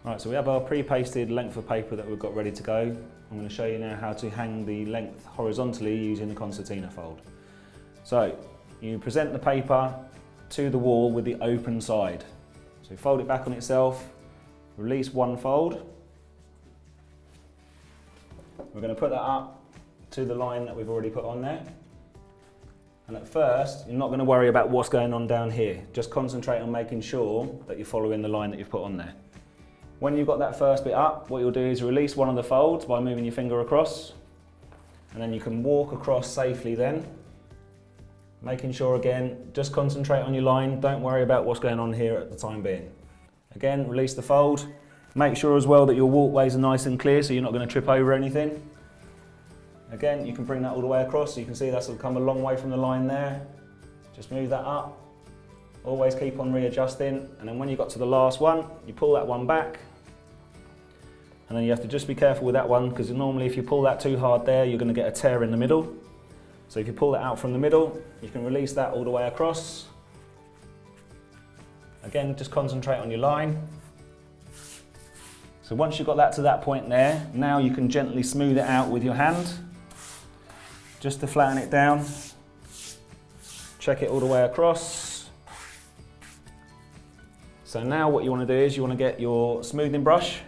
Right, so we have our pre-pasted length of paper that we've got ready to go. I'm going to show you now how to hang the length horizontally using the concertina fold. So you present the paper to the wall with the open side. So fold it back on itself, release one fold. We're going to put that up to the line that we've already put on there. And at first, you're not going to worry about what's going on down here. Just concentrate on making sure that you're following the line that you've put on there. When you've got that first bit up, what you'll do is release one of the folds by moving your finger across, and then you can walk across safely then. Making sure again, just concentrate on your line, don't worry about what's going on here at the time being. Again, release the fold. Make sure as well that your walkways are nice and clear so you're not going to trip over anything. Again, you can bring that all the way across, so you can see that's come a long way from the line there. Just move that up. Always keep on readjusting, and then when you got to the last one, you pull that one back. And then you have to just be careful with that one, because normally if you pull that too hard there, you're going to get a tear in the middle. So if you pull that out from the middle, you can release that all the way across. Again, just concentrate on your line. So once you've got that to that point there, now you can gently smooth it out with your hand, just to flatten it down. Check it all the way across. So now what you want to do is you want to get your smoothing brush.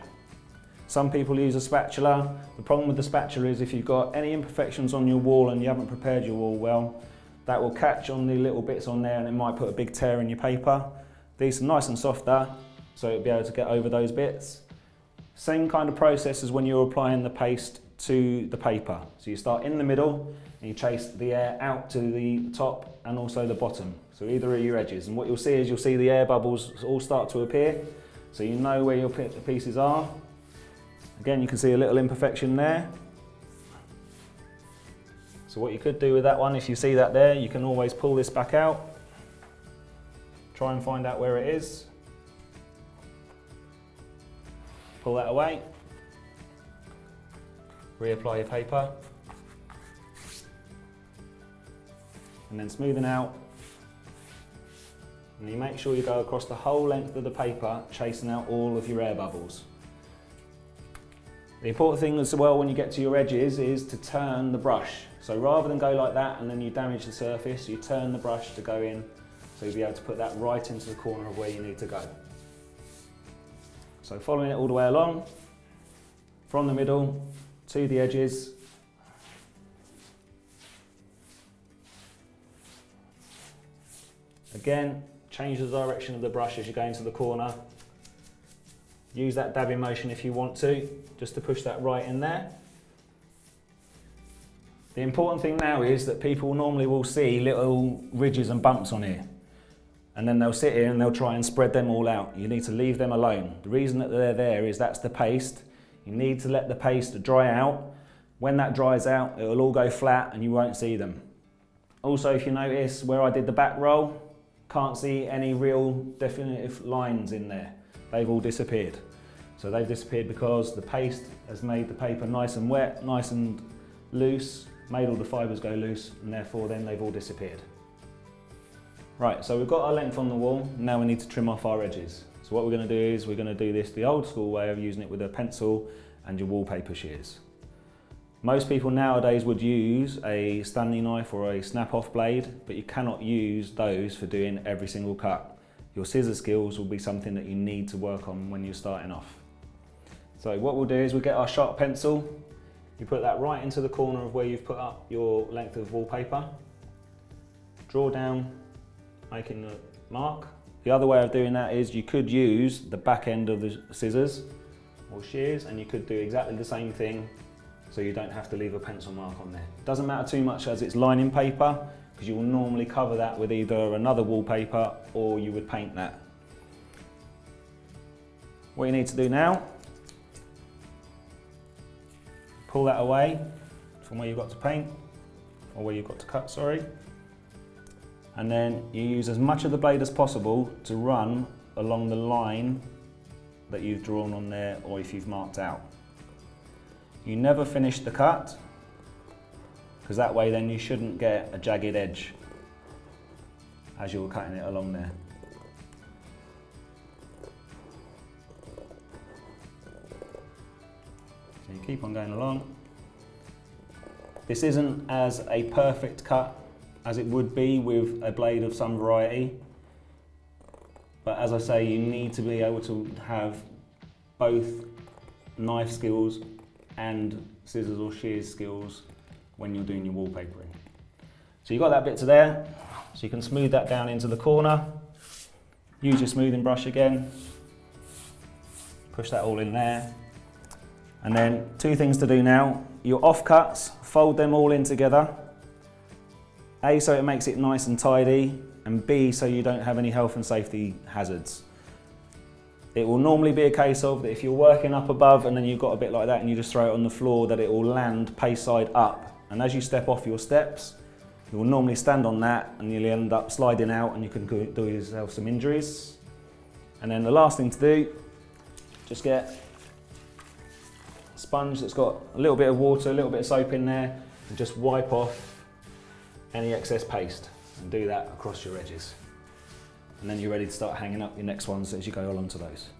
Some people use a spatula. The problem with the spatula is if you've got any imperfections on your wall and you haven't prepared your wall well, that will catch on the little bits on there and it might put a big tear in your paper. These are nice and softer, so you'll be able to get over those bits. Same kind of process as when you're applying the paste to the paper. So you start in the middle and you chase the air out to the top and also the bottom. So either of your edges. And what you'll see is you'll see the air bubbles all start to appear. So you know where your pieces are. Again, you can see a little imperfection there. So what you could do with that one, if you see that there, you can always pull this back out. Try and find out where it is. Pull that away. Reapply your paper. And then smoothing out. And you make sure you go across the whole length of the paper, chasing out all of your air bubbles. The important thing as well when you get to your edges is to turn the brush. So rather than go like that and then you damage the surface, you turn the brush to go in, so you'll be able to put that right into the corner of where you need to go. So following it all the way along, from the middle to the edges. Again, change the direction of the brush as you go into the corner. Use that dabbing motion if you want to, just to push that right in there. The important thing now is that people normally will see little ridges and bumps on here. And then they'll sit here and they'll try and spread them all out. You need to leave them alone. The reason that they're there is that's the paste. You need to let the paste dry out. When that dries out, it will all go flat and you won't see them. Also, if you notice where I did the back roll, can't see any real definitive lines in there. They've all disappeared. So they've disappeared because the paste has made the paper nice and wet, nice and loose, made all the fibres go loose, and therefore then they've all disappeared. Right, so we've got our length on the wall, now we need to trim off our edges. So what we're going to do is we're going to do this the old school way of using it with a pencil and your wallpaper shears. Most people nowadays would use a Stanley knife or a snap-off blade, but you cannot use those for doing every single cut. Your scissor skills will be something that you need to work on when you're starting off. So what we'll do is we'll get our sharp pencil, you put that right into the corner of where you've put up your length of wallpaper, draw down, making the mark. The other way of doing that is you could use the back end of the scissors or shears and you could do exactly the same thing so you don't have to leave a pencil mark on there. It doesn't matter too much as it's lining paper, because you will normally cover that with either another wallpaper or you would paint that. What you need to do now, pull that away from where you've got to paint, or where you've got to cut, sorry. And then you use as much of the blade as possible to run along the line that you've drawn on there or if you've marked out. You never finish the cut, because that way then you shouldn't get a jagged edge as you're cutting it along there. So you keep on going along. This isn't as a perfect cut as it would be with a blade of some variety, but as I say, you need to be able to have both knife skills and scissors or shears skills when you're doing your wallpapering. So you've got that bit to there, so you can smooth that down into the corner. Use your smoothing brush again, push that all in there. And then two things to do now. Your offcuts, fold them all in together. A, so it makes it nice and tidy, and B, so you don't have any health and safety hazards. It will normally be a case of that if you're working up above and then you've got a bit like that and you just throw it on the floor, that it will land paste side up. And as you step off your steps, you will normally stand on that and you'll end up sliding out and you can do yourself some injuries. And then the last thing to do, just get a sponge that's got a little bit of water, a little bit of soap in there, and just wipe off any excess paste and do that across your edges. And then you're ready to start hanging up your next ones as you go along to those.